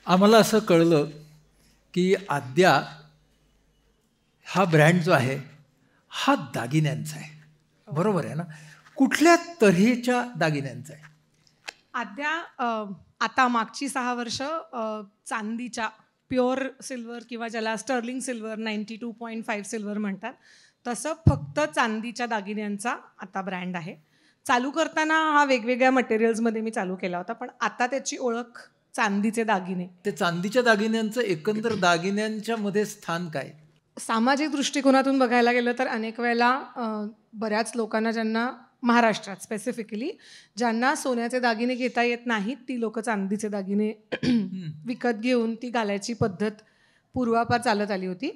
आम्हाला असं कळलं की आद्या हा ब्रँड जो आहे हा दागिन्यांचा आहे, बरोबर आहे ना? कुठल्या तऱ्हेच्या दागिन्यांचा आहे? आद्या आता मागची 6 वर्ष चांदीच्या प्युअर सिल्वर किंवा ज्याला स्टर्लिंग सिल्वर 92.5 सिल्वर म्हणतात, तसं फक्त चांदीच्या दागिन्यांचा आता ब्रँड आहे. चालू करताना हा वेगवेगळ्या मटेरियल्समध्ये मी चालू केला होता, पण आता त्याची ओळख चांदीचे दागिने. ते चांदीच्या दागिन्यांचं एकंदर दागिन्यांच्या मध्ये स्थान काय? सामाजिक दृष्टिकोनातून बघायला गेलं तर अनेक वेळेला बऱ्याच लोकांना, ज्यांना महाराष्ट्रात स्पेसिफिकली ज्यांना सोन्याचे दागिने घेता येत नाहीत, ती लोक चांदीचे दागिने विकत घेऊन ती घालायची पद्धत पूर्वापार चालत आली होती.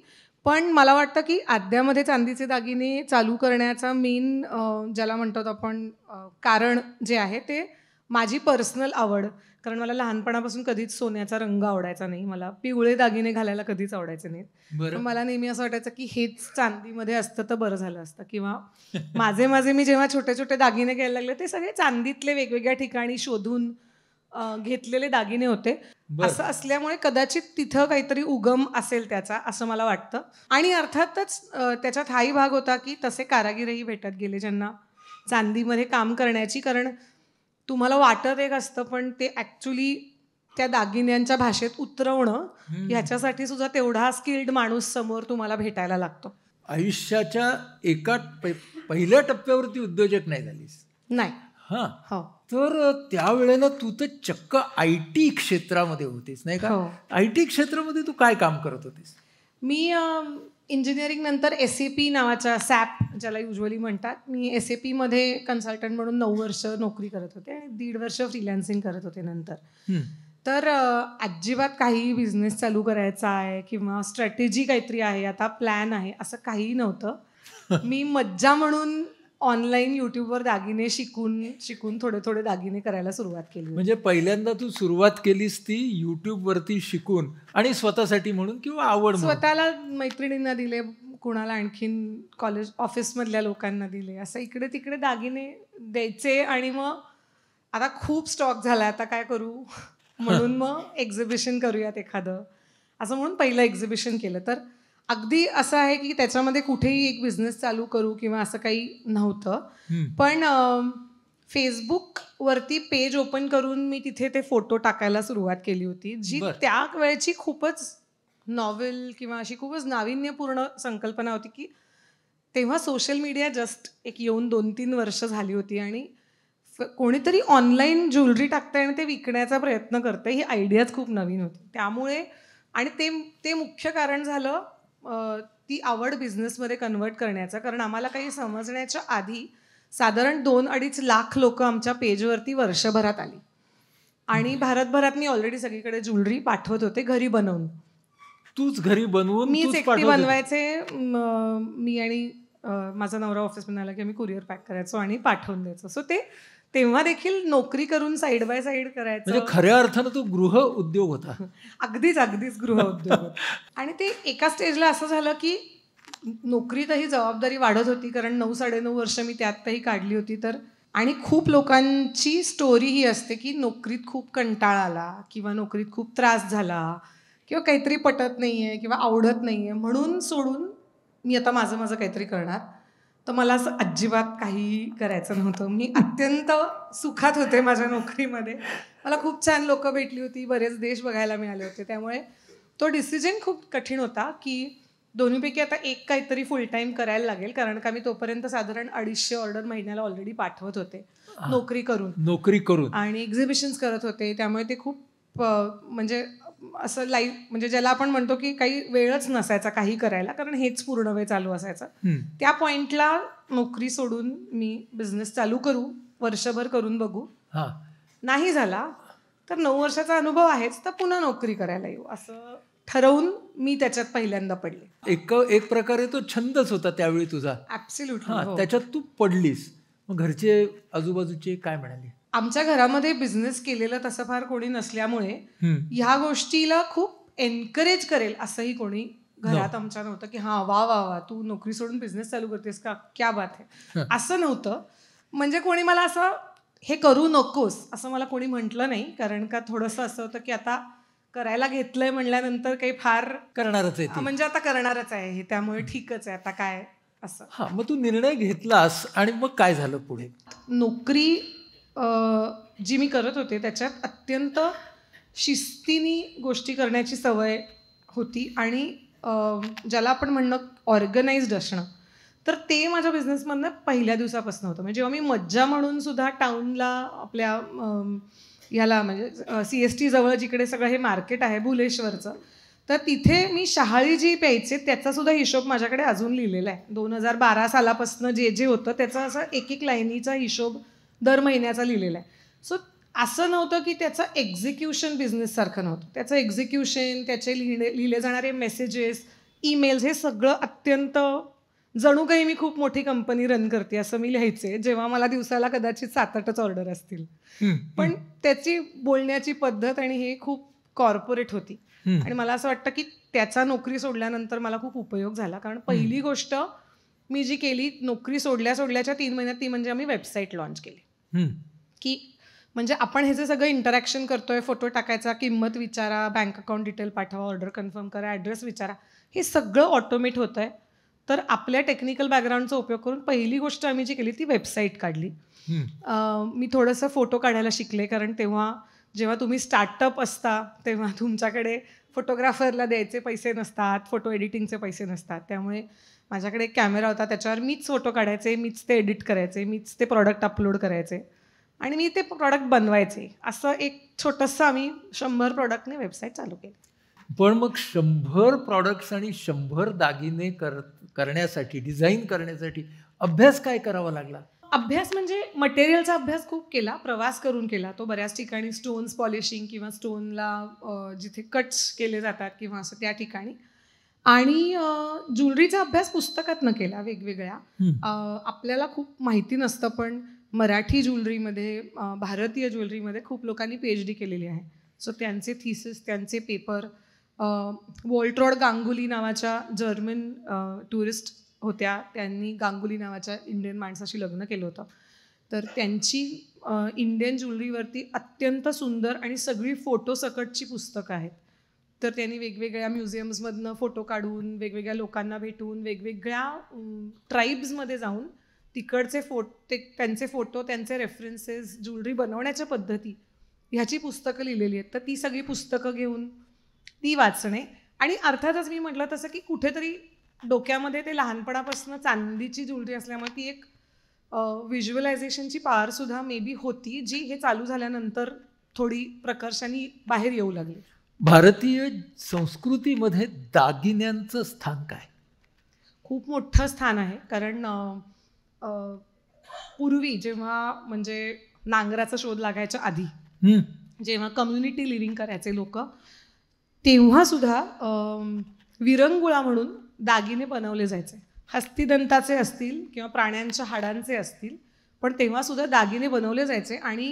पण मला वाटतं की आद्यामध्ये चांदीचे दागिने चालू करण्याचा मेन ज्याला म्हणतो आपण कारण जे आहे ते माझी पर्सनल आवड. कारण मला लहानपणापासून कधीच सोन्याचा रंग आवडायचा नाही, मला पिवळे दागिने घालायला कधीच आवडायचे नाहीत. मला नेहमी असं वाटायचं की हेच चांदीमध्ये असतं तर बरं झालं असतं, किंवा माझे मी जेव्हा छोटे छोटे दागिने घ्यायला लागले ते सगळे चांदीतले वेगवेगळ्या ठिकाणी शोधून घेतलेले दागिने होते. असं असल्यामुळे कदाचित तिथं काहीतरी उगम असेल त्याचा, असं मला वाटतं. आणि अर्थातच त्याच्यात हाही भाग होता की तसे कारागीरही भेटत गेले ज्यांना चांदीमध्ये काम करण्याची. कारण तुम्हाला वाटत एक असतं, पण ते ॲक्च्युली त्या दागिन्यांच्या भाषेत उतरवणं ह्याच्यासाठी सुद्धा तेवढा स्किल्ड माणूस समोर तुम्हाला भेटायला लागतो. आयुष्याच्या एका पहिल्या टप्प्यावरती उद्योजक नाही झालीस? नाही. हां. हो. तर त्यावेळेला तू तर चक्क IT क्षेत्रामध्ये होतीस, नाही का? IT क्षेत्रामध्ये तू काय काम करत होतीस? मी इंजिनिअरिंग नंतर SAP नावाच्या SAP ज्याला युजली म्हणतात, मी SAPमध्ये कन्सल्टंट म्हणून 9 वर्ष नोकरी करत होते आणि 1.5 वर्ष फ्रीलान्सिंग करत होते नंतर. तर अजिबात काही बिझनेस चालू करायचा आहे किंवा स्ट्रॅटेजी काहीतरी आहे, आता प्लॅन आहे, असं काहीही नव्हतं. मी मज्जा म्हणून ऑनलाईन यूट्यूबवर दागिने शिकून थोडे दागिने करायला सुरुवात केली. म्हणजे पहिल्यांदा तू सुरुवात केलीस ती यूट्यूबवरती शिकून आणि स्वतःसाठी म्हणून किंवा आवड म्हणून? स्वतःला मैत्रिणींना दिले, कुणाला आणखीन कॉलेज ऑफिसमधल्या लोकांना दिले, असं इकडे तिकडे दागिने द्यायचे. आणि मग आता खूप स्टॉक झाला, आता काय करू म्हणून मग एक्झिबिशन करूयात एखादं, असं म्हणून पहिलं एक्झिबिशन केलं. तर अगदी असं आहे की त्याच्यामध्ये कुठेही एक बिझनेस चालू करू किंवा असं काही नव्हतं. पण फेसबुकवरती पेज ओपन करून मी तिथे ते फोटो टाकायला सुरुवात केली होती, जी त्या वेळची खूपच नॉव्हेल किंवा अशी खूपच नाविन्यपूर्ण संकल्पना होती. की तेव्हा सोशल मीडिया जस्ट एक येऊन 2-3 वर्ष झाली होती आणि कोणीतरी ऑनलाईन ज्वेलरी टाकतंय आणि ते विकण्याचा प्रयत्न करतंय, ही आयडियाच खूप नवीन होती. त्यामुळे आणि ते मुख्य कारण झालं ती आवड बिझनेसमध्ये कन्वर्ट करण्याचं. कारण आम्हाला काही समजण्याच्या आधी साधारण 2-2.5 लाख लोक आमच्या पेजवरती वर्षभरात आली आणि भारतभरात मी ऑलरेडी सगळीकडे ज्वेलरी पाठवत होते घरी बनवून. तूच घरी बनवून मीच एकटी बनवायचे. मी आणि माझा नवरा ऑफिसमध्ये आला की मी कुरिअर पॅक करायचो आणि पाठवून द्यायचो. सो ते तेव्हा देखील नोकरी करून साईड बाय साईड करायचं. म्हणजे खऱ्या अर्थानं तो गृह उद्योग होता. अगदीच गृह उद्योग होता. आणि ते एका स्टेजला असं झालं की नोकरीतही जबाबदारी वाढत होती, कारण 9-9.5 वर्ष मी त्यातही काढली होती. तर आणि खूप लोकांची स्टोरी ही असते की नोकरीत खूप कंटाळा आला किंवा नोकरीत खूप त्रास झाला किंवा काहीतरी पटत नाही आहे किंवा आवडत नाही आहे म्हणून सोडून मी आता माझं काहीतरी करणार. तर मला असं अजिबात काही करायचं नव्हतं. मी अत्यंत सुखात होते माझ्या नोकरीमध्ये. मला खूप छान लोकं भेटली होती, बरेच देश बघायला मिळाले होते. त्यामुळे तो डिसिजन खूप कठीण होता की दोन्हीपैकी आता एक काहीतरी फुल टाईम करायला लागेल, कारण का मी तोपर्यंत साधारण 250 ऑर्डर महिन्याला ऑलरेडी पाठवत होते नोकरी करून आणि एक्झिबिशन्स करत होते. त्यामुळे ते खूप म्हणजे असं लाईफ, म्हणजे ज्याला आपण म्हणतो की काही वेळच नसायचा काही करायला, कारण हेच पूर्ण वेळ चालू असायचं. त्या पॉईंटला नोकरी सोडून मी बिझनेस चालू करू, वर्षभर करून बघू, नाही झाला तर 9 वर्षाचा अनुभव आहेच, तर पुन्हा नोकरी करायला येऊ, असं ठरवून मी त्याच्यात पहिल्यांदा पडले. एक प्रकारे तो छंदच होता त्यावेळी तुझा. ऍब्सोल्युटली. त्याच्यात तू पडलीस. मग घरचे आजूबाजूचे काय म्हणाले? आमच्या घरामध्ये बिझनेस केलेलं तसं फार कोणी नसल्यामुळे ह्या गोष्टीला खूप एनकरेज करेल असंही कोणी घरात आमच्या नव्हतं की हां वा तू नोकरी सोडून बिझनेस चालू करतेस का, क्या बात आहे, असं नव्हतं. म्हणजे कोणी मला असं हे करू नकोस असं मला कोणी म्हटलं नाही, कारण का थोडंसं असं होतं की आता करायला घेतलंय म्हणल्यानंतर काही फार करणारच आहे ती. म्हणजे आता करणारच आहे हे, त्यामुळे ठीकच आहे आता काय असं. हां, मग तू निर्णय घेतलास आणि मग काय झालं पुढे? नोकरी जी मी करत होते त्याच्यात अत्यंत शिस्तीने गोष्टी करण्याची सवय होती आणि ज्याला आपण म्हणणं ऑर्गनाइज्ड असणं, तर ते माझ्या बिझनेसमधनं पहिल्या दिवसापासून होतं. म्हणजे जेव्हा मी मज्जा म्हणून सुद्धा टाऊनला आपल्या ह्याला म्हणजे CST जवळ जिकडे सगळं हे मार्केट आहे भुलेश्वरचं, तर तिथे मी शहाळी जी प्यायचे त्याचा सुद्धा हिशोब माझ्याकडे अजून लिहिलेला आहे. 2012 सालापासून जे होतं त्याचा असा एक लाईनीचा हिशोब दर महिन्याचा लिहिलेला आहे. सो असं नव्हतं की त्याचं एक्झिक्युशन बिझनेससारखं नव्हतं. त्याचं एक्झिक्युशन, त्याचे लिहिले जाणारे मेसेजेस, ईमेल्स हे सगळं अत्यंत जणू काही मी खूप मोठी कंपनी रन करते असं मी लिहायचे, जेव्हा मला दिवसाला कदाचित 7-8च ऑर्डर असतील. पण त्याची बोलण्याची पद्धत आणि हे खूप कॉर्पोरेट होती. आणि मला असं वाटतं की त्याचा नोकरी सोडल्यानंतर मला खूप उपयोग झाला. कारण पहिली गोष्ट मी जी केली नोकरी सोडल्याच्या 3 महिन्यात, ती म्हणजे आम्ही वेबसाईट लॉन्च केली. की म्हणजे आपण हे जे सगळं इंटरॅक्शन करतोय, फोटो टाकायचा, किंमत विचारा, बँक अकाउंट डिटेल पाठवा, ऑर्डर कन्फर्म करा, ॲड्रेस विचारा, हे सगळं ऑटोमेट होतं आहे. तर आपल्या टेक्निकल बॅकग्राऊंडचा उपयोग करून पहिली गोष्ट आम्ही जी केली ती वेबसाईट काढली. मी थोडंसं फोटो काढायला शिकले, कारण तेव्हा जेव्हा तुम्ही स्टार्टअप असता तेव्हा तुमच्याकडे फोटोग्राफरला द्यायचे पैसे नसतात, फोटो एडिटिंगचे पैसे नसतात. त्यामुळे माझ्याकडे एक कॅमेरा होता, त्याच्यावर मीच फोटो काढायचे, मीच ते एडिट करायचे, मीच ते प्रॉडक्ट अपलोड करायचे आणि मी ते प्रॉडक्ट बनवायचे. असं एक छोटंसं आम्ही 100 प्रॉडक्टने वेबसाईट चालू केली. पण मग 100 प्रॉडक्ट्स आणि 100 दागिने करण्यासाठी, डिझाईन करण्यासाठी अभ्यास काय करावा लागला? अभ्यास म्हणजे मटेरियलचा अभ्यास खूप केला, प्रवास करून केला तो. बऱ्याच ठिकाणी स्टोन्स पॉलिशिंग किंवा स्टोनला जिथे कट्स केले जातात किंवा असं त्या ठिकाणी. आणि ज्वेलरीचा अभ्यास पुस्तकातनं केला वेगवेगळ्या. आपल्याला खूप माहिती नसतं, पण मराठी ज्वेलरीमध्ये, भारतीय ज्वेलरीमध्ये खूप लोकांनी PhD केलेली आहे. सो त्यांचे थिसिस, त्यांचे पेपर, वॉल्ट्रॉड गांगुली नावाच्या जर्मन टुरिस्ट होत्या, त्यांनी गांगुली नावाच्या इंडियन माणसाशी लग्न केलं होतं. तर त्यांची इंडियन ज्वेलरीवरती अत्यंत सुंदर आणि सगळी फोटो सकटची पुस्तकं आहेत. तर त्यांनी वेगवेगळ्या म्युझियम्समधनं फोटो काढून, वेगवेगळ्या लोकांना भेटून, वेगवेगळ्या ट्राईब्समध्ये जाऊन तिकडचे त्यांचे फोटो, त्यांचे रेफरन्सेस, ज्वेलरी बनवण्याच्या पद्धती ह्याची पुस्तकं लिहिलेली आहेत. तर ती सगळी पुस्तकं घेऊन ती वाचणे. आणि अर्थातच मी म्हटलं तसं की कुठेतरी डोक्यामध्ये ते लहानपणापासून चांदीची ज्वेलरी असल्यामुळे ती एक व्हिज्युअलायझेशनची पॉवरसुद्धा मे बी होती, जी हे चालू झाल्यानंतर थोडी प्रकर्षाने बाहेर येऊ लागली. भारतीय संस्कृतीमध्ये दागिन्यांचं स्थान काय? खूप मोठं स्थान आहे. कारण पूर्वी जेव्हा म्हणजे नांगराचा शोध लागायच्या आधी, जेव्हा कम्युनिटी लिव्हिंग करायचे लोक, तेव्हासुद्धा विरंगुळा म्हणून दागिने बनवले जायचे. हस्तिदंताचे असतील किंवा प्राण्यांच्या हाडांचे असतील, पण तेव्हासुद्धा दागिने बनवले जायचे. आणि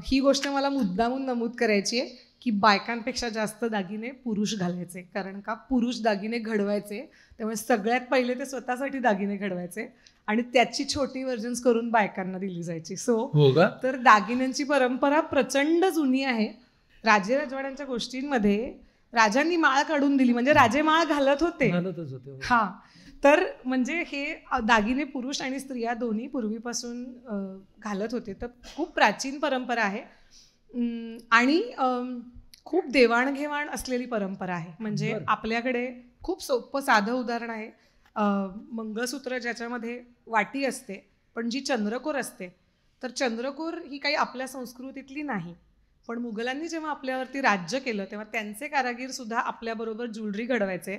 ही गोष्ट मला मुद्दामून नमूद करायची आहे की बायकांपेक्षा जास्त दागिने पुरुष घालायचे. कारण का, पुरुष दागिने घडवायचे, त्यामुळे सगळ्यात पहिले ते स्वतःसाठी दागिने घडवायचे आणि त्याची छोटी व्हर्जन्स करून बायकांना दिली जायची. तर दागिन्यांची परंपरा प्रचंड जुनी आहे. राजे राजवाड्यांच्या गोष्टींमध्ये राजांनी माळ काढून दिली, म्हणजे राजे माळ घालतच होते. हां, तर म्हणजे हे दागिने पुरुष आणि स्त्रिया दोन्ही पूर्वीपासून घालत होते. तर खूप प्राचीन परंपरा आहे आणि खूप देवाणघेवाण असलेली परंपरा आहे. म्हणजे आपल्याकडे खूप सोपं साधं उदाहरण आहे, मंगळसूत्र ज्याच्यामध्ये वाटी असते, पण जी चंद्रकोर असते, तर चंद्रकोर ही काही आपल्या संस्कृतीतली नाही. पण मुघलांनी जेव्हा आपल्यावरती राज्य केलं तेव्हा त्यांचे कारागीर सुद्धा आपल्याबरोबर ज्वेलरी घडवायचे.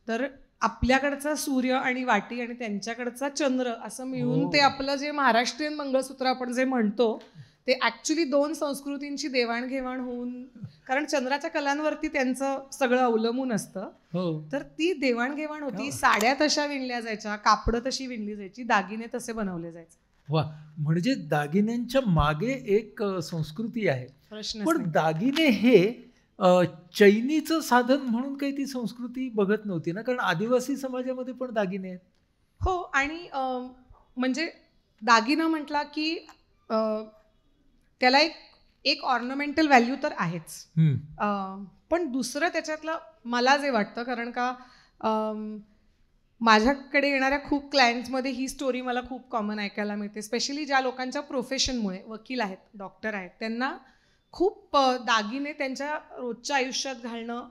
तर आपल्याकडचा सूर्य आणि वाटी आणि त्यांच्याकडचा चंद्र असं मिळून ते आपलं जे महाराष्ट्रीयन मंगळसूत्र आपण जे म्हणतो, ते ॲक्च्युली 2 संस्कृतींची देवाणघेवाण होऊन, कारण चंद्राच्या कलांवरती त्यांचं सगळं अवलंबून असतं, तर ती देवाणघेवाण होती. साड्या तशा विणल्या जायच्या, कापडं तशी विणली जायची, दागिने तसे बनवले जायचे. वा, म्हणजे दागिन्यांच्या मागे एक संस्कृती आहे. पण दागिने हे चैनीचं साधन म्हणून काही ती संस्कृती बघत नव्हती ना, कारण आदिवासी समाजामध्ये पण दागिने आहेत. हो, आणि म्हणजे दागिना म्हटला की त्याला एक एक ऑर्नामेंटल व्हॅल्यू तर आहेच, पण दुसरं त्याच्यातलं मला जे वाटतं, कारण का माझ्याकडे येणाऱ्या खूप क्लायंट्समध्ये ही स्टोरी मला खूप कॉमन ऐकायला मिळते, स्पेशली ज्या लोकांच्या प्रोफेशनमुळे, वकील आहेत, डॉक्टर आहेत, त्यांना खूप दागिने त्यांच्या रोजच्या आयुष्यात घालणं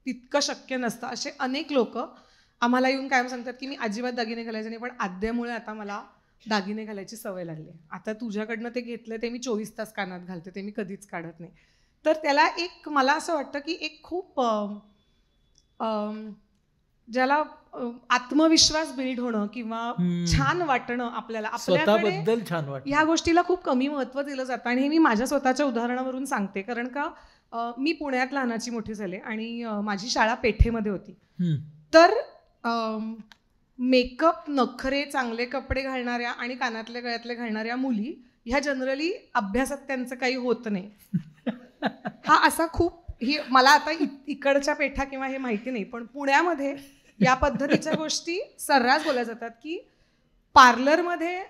तितकं शक्य नसतं. असे अनेक लोक आम्हाला येऊन कायम सांगतात की मी अजिबात दागिने घालायचे नाही, पण आद्यामुळे आता मला दागिने घालायची सवय लागली. आता तुझ्याकडनं ते घेतलं ते मी 24 तास कानात घालते, ते मी कधीच काढत नाही. तर त्याला एक मला असं वाटतं की एक खूप ज्याला आत्मविश्वास बिल्ड होणं किंवा छान वाटणं आपल्याला, आपल्याकडे छान वाटतं, ह्या गोष्टीला खूप कमी महत्त्व दिलं जातं. आणि हे मी माझ्या स्वतःच्या उदाहरणावरून सांगते, कारण का मी पुण्यात लहानाची मोठी झाले आणि माझी शाळा पेठेमध्ये होती. तर मेकअप, नखरे, चांगले कपडे घालणाऱ्या आणि कानातले गळ्यातले घालणाऱ्या मुली ह्या जनरली अभ्यासात त्यांचं काही होत नाही. हा असा खूप, ही मला आता इकडच्या पेठा किंवा हे माहिती नाही, पण पुण्यामध्ये या पद्धतीच्या गोष्टी सर्रास बोलल्या जातात की पार्लरमध्ये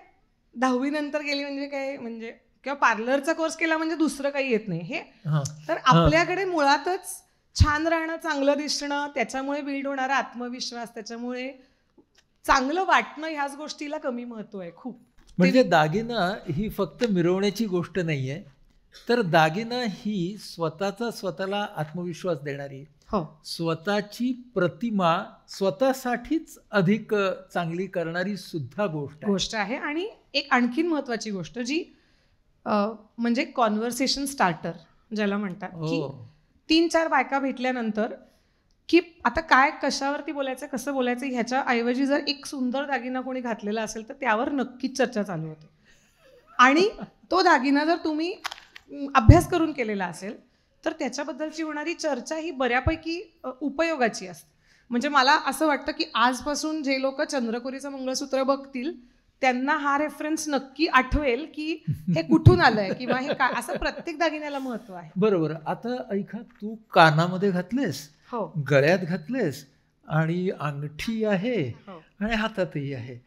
10वी नंतर गेली म्हणजे काय, म्हणजे किंवा पार्लरचा कोर्स केला म्हणजे दुसरं काही येत नाही हे. तर आपल्याकडे मुळातच छान राहणं, चांगलं दिसणं, त्याच्यामुळे बिल्ड होणारा आत्मविश्वास, त्याच्यामुळे चांगलं वाटणं, ह्याच गोष्टीला कमी महत्व आहे खूप. म्हणजे दागिना ही फक्त मिरवण्याची गोष्ट नाही आहे, तर दागिना ही स्वतःला आत्मविश्वास देणारी, स्वतःची प्रतिमा स्वतःसाठीच अधिक चांगली करणारी सुद्धा गोष्ट आहे. आणि एक आणखीन महत्वाची गोष्ट जी म्हणजे कॉन्व्हर्सेशन स्टार्टर ज्याला म्हणतात, की 3-4 बायका भेटल्यानंतर की आता काय, कशावरती बोलायचं, कसं बोलायचं, ह्याच्या ऐवजी जर एक सुंदर दागिना कोणी घातलेला असेल तर त्यावर नक्कीच चर्चा चालू होते. आणि तो दागिना जर तुम्ही अभ्यास करून केलेला असेल तर त्याच्याबद्दलची होणारी चर्चा ही बऱ्यापैकी उपयोगाची असते. म्हणजे मला असं वाटतं की आजपासून जे लोक चंद्रकोरीचं मंगळसूत्र बघतील त्यांना हा रेफरन्स नक्की आठवेल की हे कुठून आलंय किंवा हे काय, असं प्रत्येक दागिन्याला महत्व आहे. बरोबर. आता ऐका, तू कानामध्ये घातलेस, गळ्यात घातलेस आणि अंगठी आहे आणि हातातही आहे,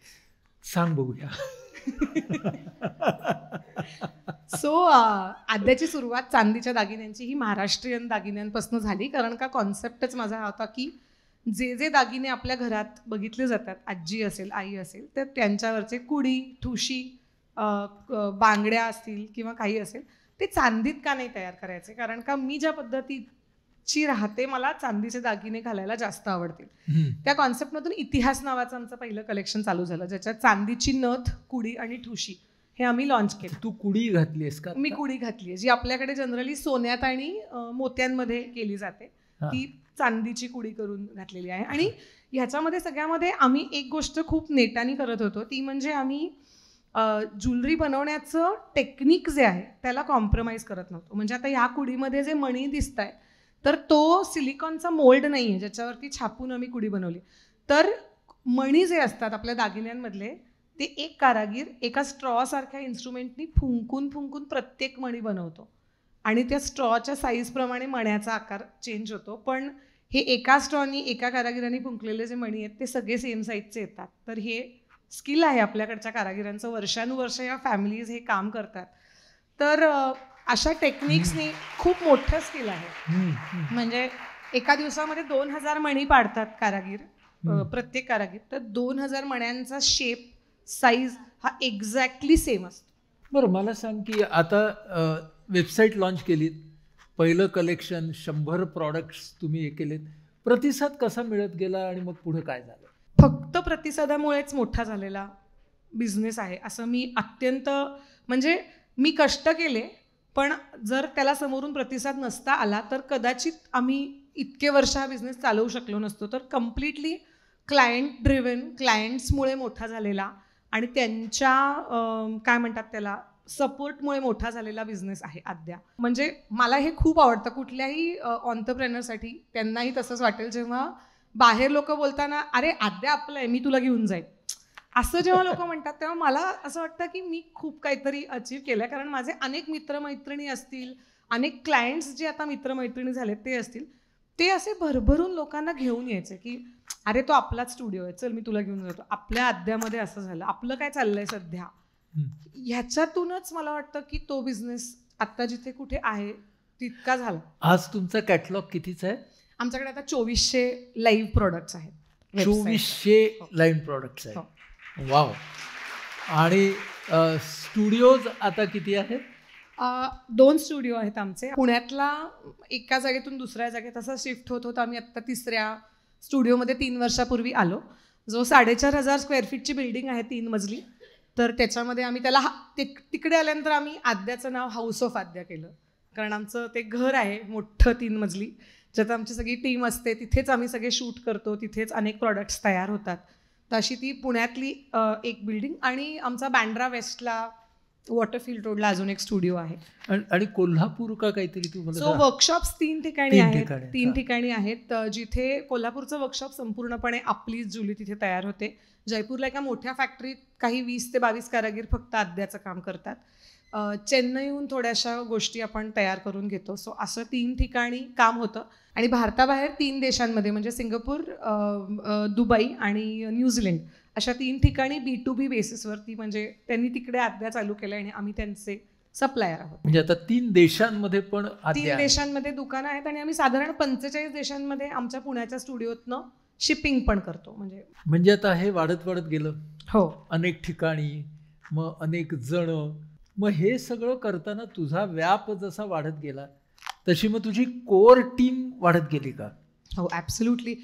सांग बघूया. सो आद्याची सुरुवात चांदीच्या दागिन्यांची ही महाराष्ट्रीयन दागिन्यांपासून झाली, कारण का कॉन्सेप्टच माझा हा होता की जे जे दागिने आपल्या घरात बघितले जातात, आजी असेल, आई असेल, तर त्यांच्यावरचे कुडी, ठुशी, बांगड्या असतील किंवा काही असेल, ते चांदीत का नाही तयार करायचे, कारण का मी ज्या पद्धतीची राहते मला चांदीचे दागिने घालायला जास्त आवडतील. त्या कॉन्सेप्टमधून इतिहास नावाचं आमचं पहिलं कलेक्शन चालू झालं, ज्याच्यात चांदीची नथ, कुडी आणि ठुशी हे आम्ही लॉन्च केलं. तू कुडी घातलीस का? मी कुडी घातली आहे, जी आपल्याकडे जनरली सोन्यात आणि मोत्यांमध्ये केली जाते, ती चांदीची कुडी करून घातलेली आहे. आणि ह्याच्यामध्ये सगळ्यामध्ये आम्ही एक गोष्ट खूप नेटाने करत होतो, ती म्हणजे आम्ही ज्वेलरी बनवण्याचं टेक्निक जे आहे त्याला कॉम्प्रोमाइज करत नव्हतो. म्हणजे आता ह्या कुडीमध्ये जे मणी दिसत आहे तर तो सिलिकॉनचा मोल्ड नाही आहे ज्याच्यावरती छापून आम्ही कुडी बनवली. तर मणी जे असतात आपल्या दागिन्यांमधले, ते एक कारागीर एका स्ट्रॉसारख्या इन्स्ट्रुमेंटनी फुंकून फुंकून प्रत्येक मणी बनवतो आणि त्या स्ट्रॉच्या साईजप्रमाणे मण्याचा आकार चेंज होतो. पण हे एका स्ट्रॉनी, एका कारागिरांनी फुंकलेले जे मणी आहेत ते सगळे सेम साईजचे येतात. तर हे स्किल आहे आपल्याकडच्या कारागिरांचं, वर्षानुवर्ष या फॅमिलीज हे काम करतात. तर अशा टेक्निक्सनी खूप मोठं स्किल आहे. म्हणजे एका दिवसामध्ये 2000 मणी पाडतात कारागीर, प्रत्येक कारागीर. तर 2000 मण्यांचा शेप, साईज हा एक्झॅक्टली सेम असतो. बरं, मला सांग की आता वेबसाईट लॉन्च केलीत, पहिलं कलेक्शन 100 प्रॉडक्ट्स तुम्ही हे केलेत, प्रतिसाद कसा मिळत गेला आणि मग पुढे काय झालं? फक्त प्रतिसादामुळेच मोठा झालेला बिझनेस आहे असं मी अत्यंत, म्हणजे मी कष्ट केले पण जर त्याला समोरून प्रतिसाद नसता आला तर कदाचित आम्ही इतके वर्ष हा बिझनेस चालवू शकलो नसतो. तर कम्प्लिटली क्लायंट ड्रिव्हन, क्लायंट्समुळे मोठा झालेला आणि त्यांच्या काय म्हणतात त्याला, सपोर्टमुळे मोठा झालेला बिझनेस आहे आद्या. म्हणजे मला हे खूप आवडतं. कुठल्याही ऑन्टरप्रेनरसाठी त्यांनाही तसंच वाटेल जेव्हा बाहेर लोक बोलताना अरे आद्या आपलं आहे, मी तुला घेऊन जाईल, असं जेव्हा लोक म्हणतात तेव्हा मला असं वाटतं की मी खूप काहीतरी अचीव केलं. कारण माझे अनेक मित्रमैत्रिणी असतील, अनेक क्लायंट्स जे आता मित्रमैत्रिणी झालेत ते असतील, ते असे भरभरून लोकांना घेऊन यायचे की अरे तो आपलाच स्टुडिओ आहे, चल मी तुला घेऊन जातो, आपल्या आद्यामध्ये असं झालं, आपलं काय चाललंय सध्या. ह्याच्यातूनच मला वाटतं की तो बिझनेस आत्ता जिथे कुठे आहे तितका झाला. आज तुमचा कॅटलॉग कितीचा आहे? आमच्याकडे आता 2400 लाईव्ह प्रोडक्ट्स आहेत. 2400 लाईन प्रोडक्ट्स हो. आहेत. वाव. आणि स्टुडिओज आता किती आहेत? 2 स्टुडिओ आहेत आमचे. पुण्यातला एका जागेतून दुसऱ्या जागेत असं शिफ्ट होत होतं. आम्ही आत्ता 3ऱ्या स्टुडिओमध्ये 3 वर्षापूर्वी आलो. जो 4500 स्क्वेअर फीटची बिल्डिंग आहे 3 मजली. तर त्याच्यामध्ये आम्ही त्याला तिकडे आल्यानंतर आम्ही आद्याचं नाव हाऊस ऑफ आद्या केलं. कारण आमचं ते घर आहे मोठं 3 मजली, ज्यात आमची सगळी टीम असते. तिथेच आम्ही सगळे शूट करतो, तिथेच अनेक प्रॉडक्ट्स तयार होतात. तर अशी ती पुण्यातली एक बिल्डिंग. आणि आमचा बँड्रा वेस्टला वॉटरफील्ड रोडला अजून एक स्टुडिओ आहे. आणि कोल्हापूर का काहीतरी तुम्हाला? सो वर्कशॉप्स 3 ठिकाणी आहेत. 3 हां. ठिकाणी आहेत जिथे कोल्हापूरचं वर्कशॉप संपूर्णपणे आपलीच जुली तिथे तयार होते. जयपूरला एका मोठ्या फॅक्टरीत काही 20 ते 22 कारागीर फक्त आद्याचं काम करतात. चेन्नईहून थोड्याशा गोष्टी आपण तयार करून घेतो. सो असं 3 ठिकाणी काम होतं. आणि भारताबाहेर 3 देशांमध्ये म्हणजे सिंगापूर, दुबई आणि न्यूझीलंड अशा 3 ठिकाणी B2B बेसिसवरती, म्हणजे त्यांनी तिकडे आद्या चालू केलं आणि आम्ही त्यांचे सप्लायर आहोत. म्हणजे आता 3 देशांमध्ये पण 3 देशांमध्ये दुकानं आहेत आणि आम्ही साधारण 45 देशांमध्ये आमच्या पुण्याच्या स्टुडिओतनं शिपिंग पण करतो. म्हणजे आता हे वाढत गेलं. हो. अनेक ठिकाणी, मग अनेक जण, मग हे सगळं करताना तुझा व्याप जसा वाढत गेला तशी मग तुझी कोर टीम वाढत गेली का? हो, ॲब्सोल्युटली.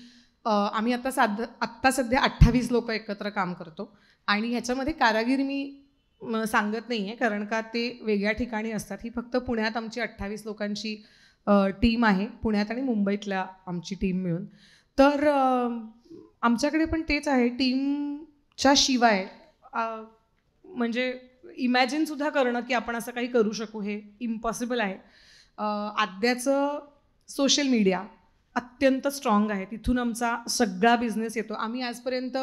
आम्ही आत्ता सध्या 28 लोक एकत्र काम करतो. आणि ह्याच्यामध्ये कारागीर मी सांगत नाही आहे, कारण का ते वेगळ्या ठिकाणी असतात. ही फक्त पुण्यात आमची 28 लोकांची टीम आहे, पुण्यात आणि मुंबईतल्या आमची टीम मिळून. तर आमच्याकडे पण तेच आहे. टीमच्या शिवाय म्हणजे इमॅजिनसुद्धा करणं की आपण असं काही करू शकू हे इम्पॉसिबल आहे. आद्याचं सोशल मीडिया अत्यंत स्ट्रॉंग आहे. तिथून आमचा सगळा बिझनेस येतो. आम्ही आजपर्यंत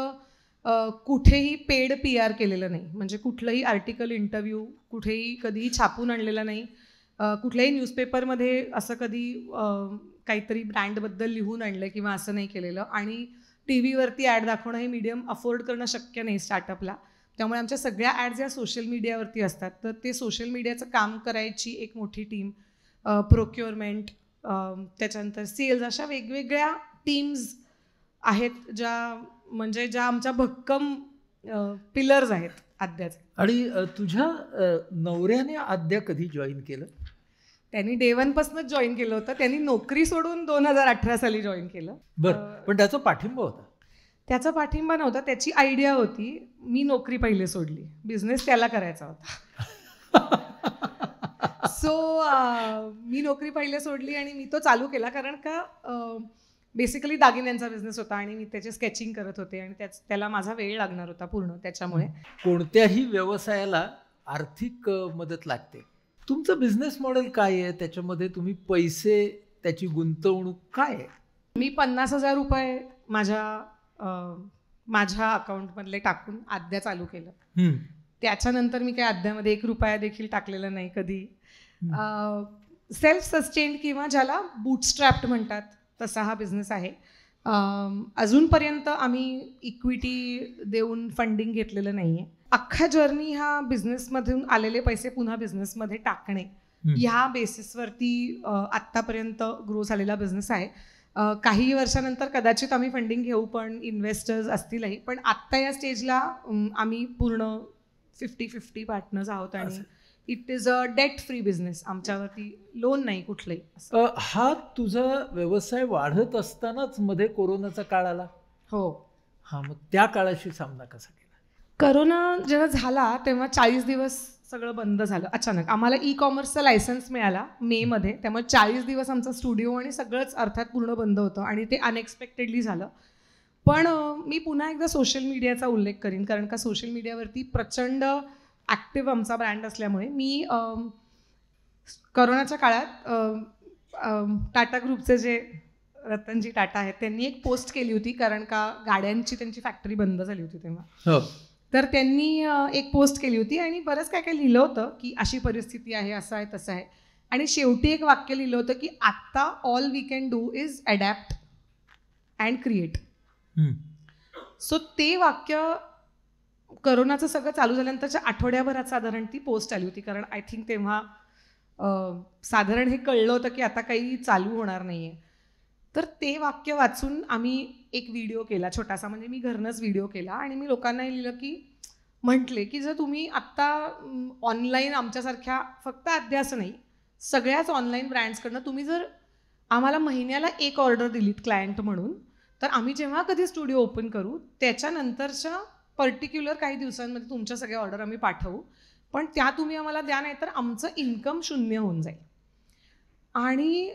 कुठेही पेड PR केलेलं नाही. म्हणजे कुठलंही आर्टिकल, इंटरव्ह्यू कुठेही कधीही छापून आणलेला नाही. कुठल्याही न्यूजपेपरमध्ये असं कधी काहीतरी ब्रँडबद्दल लिहून आणलं किंवा असं नाही केलेलं. आणि TV वरती ॲड दाखवणं हे मीडियम अफोर्ड करणं शक्य नाही स्टार्टअपला. त्यामुळे आमच्या सगळ्या ॲड्स या सोशल मीडियावरती असतात. तर ते सोशल मीडियाचं काम करायची एक मोठी टीम, प्रोक्युअरमेंट, त्याच्यानंतर सेल्स, अशा वेगवेगळ्या टीम्स आहेत ज्या आमच्या भक्कम पिलर्स आहेत आद्याचे. आणि तुझ्या नवऱ्याने आद्या कधी जॉईन केलं? त्यांनी Day 1 पासूनच जॉईन केलं होतं. त्यांनी नोकरी सोडून 2018 साली जॉईन केलं. बरं, पण त्याचा पाठिंबा होता? त्याचा पाठिंबा नव्हता. त्याची आयडिया होती. मी नोकरी पहिले सोडली, बिझनेस त्याला करायचा होता. सो मी नोकरी पहिले सोडली आणि मी तो चालू केला. कारण का बेसिकली दागिन्यांचा बिझनेस होता आणि मी त्याचे स्केचिंग करत होते आणि त्याला माझा वेळ लागणार होता पूर्ण. त्याच्यामुळे कोणत्याही व्यवसायाला आर्थिक मदत लागते. तुमचं बिझनेस मॉडेल काय आहे? त्याच्यामध्ये तुम्ही पैसे, त्याची गुंतवणूक काय आहे? मी 50,000 रुपये माझ्या अकाउंटमधले टाकून आद्या चालू केलं. त्याच्यानंतर मी काही आद्यामध्ये 1 रुपया देखील टाकलेला नाही कधी. सेल्फ सस्टेन्ड किंवा ज्याला बूटस्ट्रॅप्ड म्हणतात तसा हा बिझनेस आहे. अजूनपर्यंत आम्ही इक्विटी देऊन फंडिंग घेतलेलं नाही आहे. अख्खा जर्नी हा बिझनेसमधून आलेले पैसे पुन्हा बिझनेसमध्ये टाकणे ह्या बेसिसवरती आत्तापर्यंत ग्रो झालेला बिझनेस आहे. काही वर्षानंतर कदाचित आम्ही फंडिंग घेऊ, पण इन्व्हेस्टर्स असतीलही. पण आत्ता या स्टेजला आम्ही पूर्ण 50-50 पार्टनर्स आहोत आणि it is a debt free business. आमच्यावरती लोन नाही कुठलंही. हा तुझा व्यवसाय वाढत असतानाच मध्ये कोरोनाचा काळ आला? हो. हा, मग त्या काळाशी सामना कसा केला? करोना जेव्हा झाला तेव्हा 40 दिवस सगळं बंद झालं अचानक. आम्हाला ई-कॉमर्सचा लायसन्स मिळाला मेमध्ये. त्यामुळे 40 दिवस आमचा स्टुडिओ आणि सगळंच अर्थात पूर्ण बंद होतं आणि ते अनएक्सपेक्टेडली झालं. पण मी पुन्हा एकदा सोशल मीडियाचा उल्लेख करीन, कारण का सोशल मीडियावरती प्रचंड ॲक्टिव्ह आमचा ब्रँड असल्यामुळे मी करोनाच्या काळात टाटा ग्रुपचे जे रतनजी टाटा आहेत त्यांनी एक पोस्ट केली होती, कारण का गाड्यांची त्यांची फॅक्टरी बंद झाली होती तेव्हा. तर त्यांनी एक पोस्ट केली होती आणि बरंच काय काय लिहिलं होतं की अशी परिस्थिती आहे, असं आहे तसं आहे. आणि शेवटी एक वाक्य लिहिलं होतं की आत्ता all we can do is adapt and create. So ते वाक्य करोनाचं सगळं चालू झाल्यानंतरच्या आठवड्याभरात साधारण ती पोस्ट आली होती, कारण आय थिंक तेव्हा साधारण हे कळलं होतं की आता काही चालू होणार नाही आहे. तर ते वाक्य वाचून आम्ही एक व्हिडिओ केला छोटासा, म्हणजे मी घरनंच व्हिडिओ केला आणि मी लोकांना लिहिलं की म्हटले की जर तुम्ही आत्ता ऑनलाईन आमच्यासारख्या फक्त अध्यास नाही सगळ्याच ऑनलाईन ब्रँड्सकडनं तुम्ही जर आम्हाला महिन्याला एक ऑर्डर दिलीत क्लायंट म्हणून, तर आम्ही जेव्हा कधी स्टुडिओ ओपन करू त्याच्यानंतरच्या पर्टिक्युलर काही दिवसांमध्ये तुमच्या सगळ्या ऑर्डर आम्ही पाठवू, पण त्या तुम्ही आम्हाला द्या, नाही तर आमचं इन्कम शून्य होऊन जाईल. आणि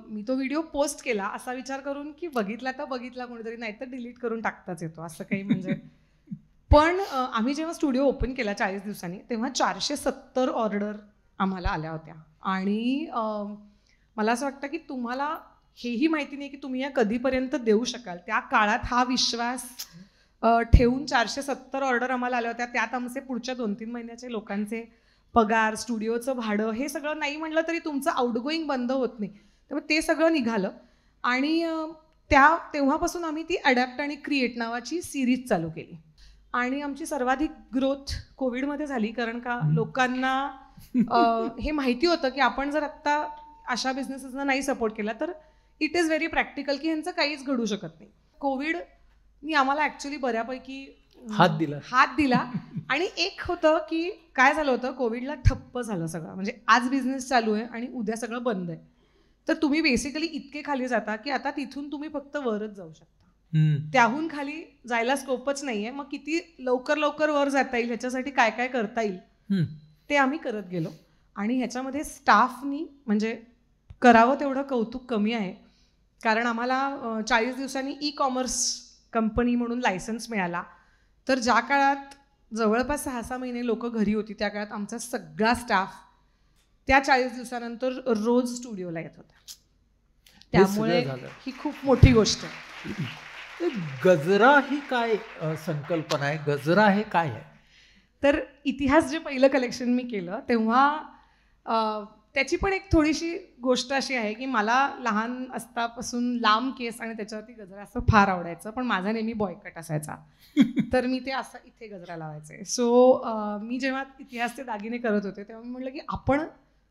मी तो व्हिडिओ पोस्ट केला असा विचार करून की बघितला तर बघितला कोणीतरी, नाही तर डिलीट करून टाकताच येतो असं काही म्हणजे. पण आम्ही जेव्हा स्टुडिओ ओपन केला 40 दिवसांनी तेव्हा 470 ऑर्डर आम्हाला आल्या होत्या. आणि मला असं वाटतं की तुम्हाला हेही माहिती नाही की तुम्ही या कधीपर्यंत देऊ शकाल. त्या काळात हा विश्वास ठेवून 470 ऑर्डर आम्हाला आल्या होत्या. त्यात आमचे पुढच्या 2-3 महिन्याचे लोकांचे पगार, स्टुडिओचं भाडं, हे सगळं नाही म्हटलं तरी तुमचं आउटगोईंग बंद होत नाही. त्यामुळे ते सगळं निघालं. आणि तेव्हापासून आम्ही ती अडॅप्ट आणि क्रिएट नावाची सिरीज चालू केली. आणि आमची सर्वाधिक ग्रोथ कोविडमध्ये झाली, कारण का लोकांना हे माहिती होतं की आपण जर आत्ता अशा बिझनेसेसना नाही सपोर्ट केला तर इट इज व्हेरी प्रॅक्टिकल की ह्यांचं काहीच घडू शकत नाही. कोविडनी आम्हाला ॲक्च्युली बऱ्यापैकी हात दिला. आणि एक होतं की काय झालं होतं, कोविडला ठप्प झालं सगळं, म्हणजे आज बिझनेस चालू आहे आणि उद्या सगळं बंद आहे. तर तुम्ही बेसिकली इतके खाली जाता की आता तिथून तुम्ही फक्त वरच जाऊ शकता, त्याहून खाली जायला स्कोपच नाही आहे. मग किती लवकर वर जाता येईल ह्याच्यासाठी काय काय करता येईल ते आम्ही करत गेलो. आणि ह्याच्यामध्ये स्टाफनी म्हणजे करावं तेवढं कौतुक कमी आहे, कारण आम्हाला 40 दिवसांनी ई कॉमर्स कंपनी म्हणून लायसन्स मिळाला. तर ज्या काळात जवळपास 6-6 महिने लोक घरी होती त्या काळात आमचा सगळा स्टाफ त्या 40 दिवसानंतर रोज स्टुडिओला येत होता. त्यामुळे ही खूप मोठी गोष्ट आहे. गजरा ही काय संकल्पना आहे, गजरा हे काय आहे? तर इतिहास जे पहिलं कलेक्शन मी केलं तेव्हा त्याची पण एक थोडीशी गोष्ट अशी आहे की मला लहान असतापासून लांब केस आणि त्याच्यावरती गजरा असं फार आवडायचं, पण माझा नेहमी बॉयकट असायचा. तर मी ते असं इथे गजरा लावायचे. सो मी जेव्हा इतिहासचे दागिने करत होते तेव्हा मी म्हटलं की आपण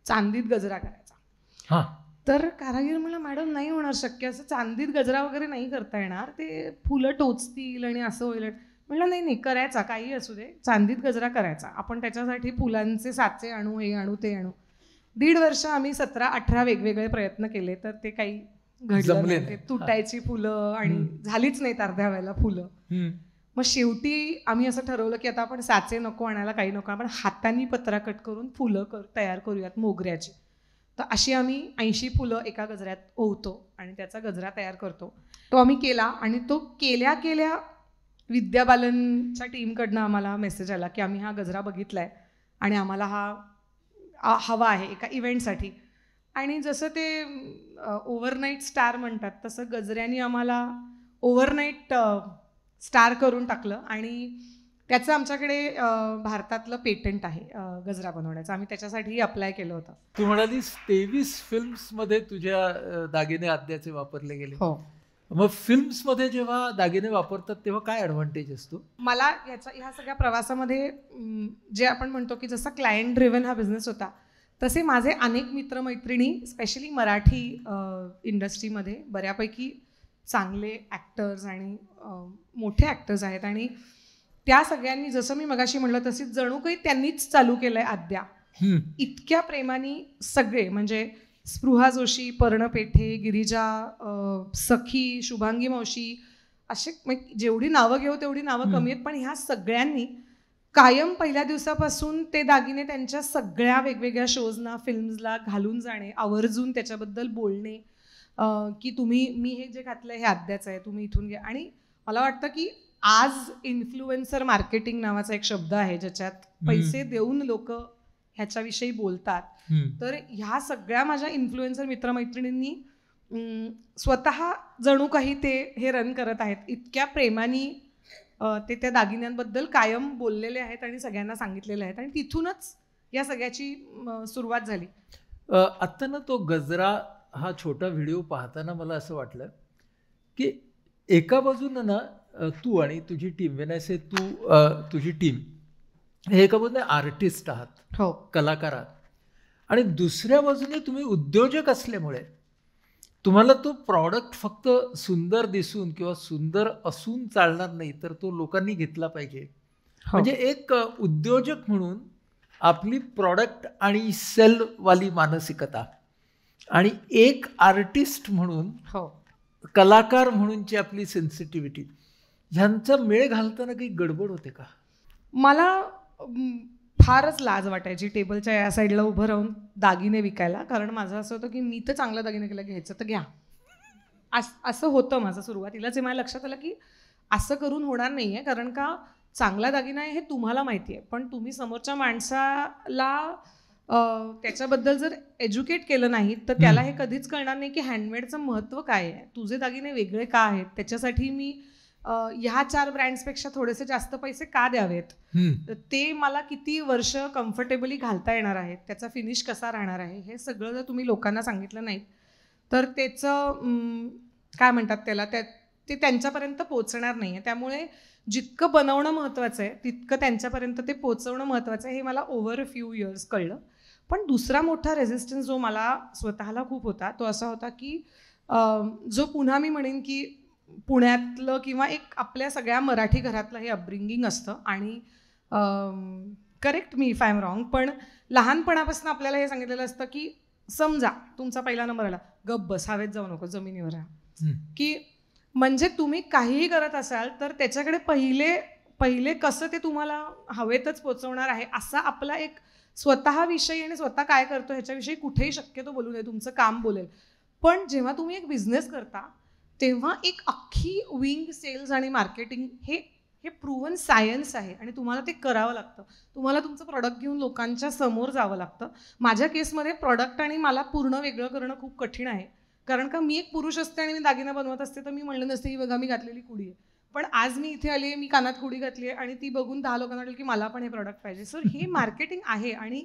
चांदीत गजरा करायचा. तर कारागीर मला मॅडम नाही होणार शक्य, असं चांदीत गजरा वगैरे नाही करता येणार, ते फुलं टोचतील आणि असं होईल. म्हटलं नाही करायचा, काही असू दे, चांदीत गजरा करायचा. आपण त्याच्यासाठी फुलांचे साचे आणू, हे आणू, ते आणू. 1.5 वर्ष आम्ही 17-18 वेगवेगळे प्रयत्न केले, तर ते काही घडलं नाही. ते तुटायची फुलं आणि झालीच नाहीत अर्ध्या वेळेला फुलं. मग शेवटी आम्ही असं ठरवलं की आता आपण साचे नको आणायला, काही नको, आपण हाताने पत्रा कट करून फुलं तयार करूयात मोगऱ्याची. तर अशी आम्ही 80 फुलं एका गजऱ्यात ओवतो आणि त्याचा गजरा तयार करतो. तो आम्ही केला आणि तो केल्या विद्या बालनच्या टीमकडनं आम्हाला मेसेज आला की आम्ही हा गजरा बघितलाय आणि आम्हाला हा हवा आहे एका इव्हेंटसाठी. आणि जसं ते ओव्हरनाईट स्टार म्हणतात तसं गजऱ्याने आम्हाला ओव्हरनाईट स्टार करून टाकलं. आणि त्याचं आमच्याकडे भारतातलं पेटंट आहे गजरा बनवण्याचं, आम्ही त्याच्यासाठीही अप्लाय केलं होतं. तू म्हणालीस 23 फिल्म्समध्ये तुझ्या दागिने आद्याचे वापरले गेले. हो. मग फिल्म्समध्ये जेव्हा दागिने वापरतात तेव्हा काय ॲडव्हान्टेज असतो? मला ह्या सगळ्या प्रवासामध्ये जे आपण म्हणतो की जसा क्लायंट ड्रिव्हन हा बिझनेस होता, तसे माझे अनेक मित्रमैत्रिणी स्पेशली मराठी इंडस्ट्रीमध्ये बऱ्यापैकी चांगले ॲक्टर्स आणि मोठे ॲक्टर्स आहेत. आणि त्या सगळ्यांनी जसं मी मगाशी म्हटलं तशीच जणू काही त्यांनीच चालू केलंय आद्या. इतक्या प्रेमाने सगळे, म्हणजे स्पृहा जोशी, पर्ण पेठे, गिरिजा, सखी, शुभांगी मावशी, असे जेवढी नावं घेऊ तेवढी नावं कमी आहेत, पण ह्या सगळ्यांनी कायम पहिल्या दिवसापासून ते दागिने त्यांच्या सगळ्या वेगवेगळ्या शोजना, फिल्म्सला घालून जाणे, आवर्जून त्याच्याबद्दल बोलणे की मी हे जे घातलंय हे आद्याचं आहे, तुम्ही इथून घ्या. आणि मला वाटतं की आज इन्फ्लुएन्सर मार्केटिंग नावाचा एक शब्द आहे ज्याच्यात पैसे देऊन लोक ह्याच्याविषयी बोलतात. तर ह्या सगळ्या माझ्या इन्फ्लुएन्सर मित्रमैत्रिणींनी स्वतः जणू काही ते हे रन करत आहेत. इतक्या प्रेमाने ते त्या दागिन्यांबद्दल कायम बोललेले आहेत आणि सगळ्यांना सांगितलेले आहेत. आणि तिथूनच या सगळ्याची सुरुवात झाली. आत्ता ना तो गजरा हा छोटा व्हिडिओ पाहताना मला असं वाटलं की एका बाजूनं ना तू आणि तुझी टीम, वेन आय से तुझी टीम, हे एका बाजूने आर्टिस्ट आहात, हो, कलाकार आहात, आणि दुसऱ्या बाजूने तुम्ही उद्योजक असल्यामुळे तुम्हाला तो प्रॉडक्ट फक्त सुंदर दिसून किंवा सुंदर असून चालणार नाही, तर तो लोकांनी घेतला पाहिजे. म्हणजे एक उद्योजक म्हणून आपली प्रॉडक्ट आणि सेलवाली मानसिकता आणि एक आर्टिस्ट म्हणून, कलाकार म्हणूनची आपली सेन्सिटिव्हिटी, ह्यांचा मेळ घालताना काही गडबड होते का? मला फारच लाज वाटायची टेबलच्या या साईडला उभं राहून दागिने विकायला, कारण माझं असं होतं की मी तर चांगला दागिने केला, घ्यायचं तर घ्या, असं होतं माझं सुरुवातीला. जे माझ्या लक्षात आलं की असं करून होणार नाही आहे, कारण का चांगला दागिना आहे हे तुम्हाला माहिती आहे, पण तुम्ही समोरच्या माणसाला त्याच्याबद्दल जर एज्युकेट केलं नाही तर त्याला हे कधीच कळणार नाही की हँडमेडचं महत्त्व काय आहे, तुझे दागिने वेगळे का आहेत, त्याच्यासाठी मी ह्या 4 ब्रँड्सपेक्षा थोडेसे जास्त पैसे का द्यावेत, ते मला किती वर्ष कम्फर्टेबली घालता येणार आहेत, त्याचा फिनिश कसा राहणार आहे, हे सगळं जर तुम्ही लोकांना सांगितलं नाही तर त्याचं काय म्हणतात त्याला, ते त्यांच्यापर्यंत पोचणार नाही आहे. त्यामुळे जितकं बनवणं महत्त्वाचं आहे तितकं त्यांच्यापर्यंत ते पोचवणं महत्त्वाचं आहे, हे मला ओव्हर फ्यू इयर्स कळलं. पण दुसरा मोठा रेझिस्टन्स जो मला स्वतःला खूप होता तो असा होता की जो पुन्हा मी म्हणेन की पुण्यातलं किंवा एक आपल्या सगळ्या मराठी घरातलं हे अपब्रिंगिंग असतं. आणि correct me if I am wrong, पण लहानपणापासून आपल्याला हे सांगितलेलं असतं की समजा तुमचा पहिला नंबर आला, गप्प बस, हवेत जाऊ नको, जमिनीवर राहा, की म्हणजे तुम्ही काहीही करत असाल तर त्याच्याकडे पहिले कसं ते तुम्हाला हवेतच पोचवणार आहे असा आपला एक स्वतःविषयी आणि स्वतः काय करतो ह्याच्याविषयी कुठेही शक्यतो बोलू नये, तुमचं काम बोलेल. पण जेव्हा तुम्ही एक बिझनेस करता तेव्हा एक अख्खी विंग सेल्स आणि मार्केटिंग हे प्रूव्हन सायन्स आहे आणि तुम्हाला ते करावं लागतं. तुम्हाला तुमचं प्रॉडक्ट घेऊन लोकांच्या समोर जावं लागतं. माझ्या केसमध्ये प्रॉडक्ट आणि मला पूर्ण वेगळं करणं खूप कठीण आहे, कारण का मी एक पुरुष असते आणि मी दागिना बनवत असते तर मी म्हणलं नसते ही बघा मी घातलेली कुडी आहे, पण आज मी इथे आली आहे, मी कानात कुडी घातली आहे आणि ती बघून 10 लोकांना वाटेल की मला पण हे प्रॉडक्ट पाहिजे. सर हे मार्केटिंग आहे आणि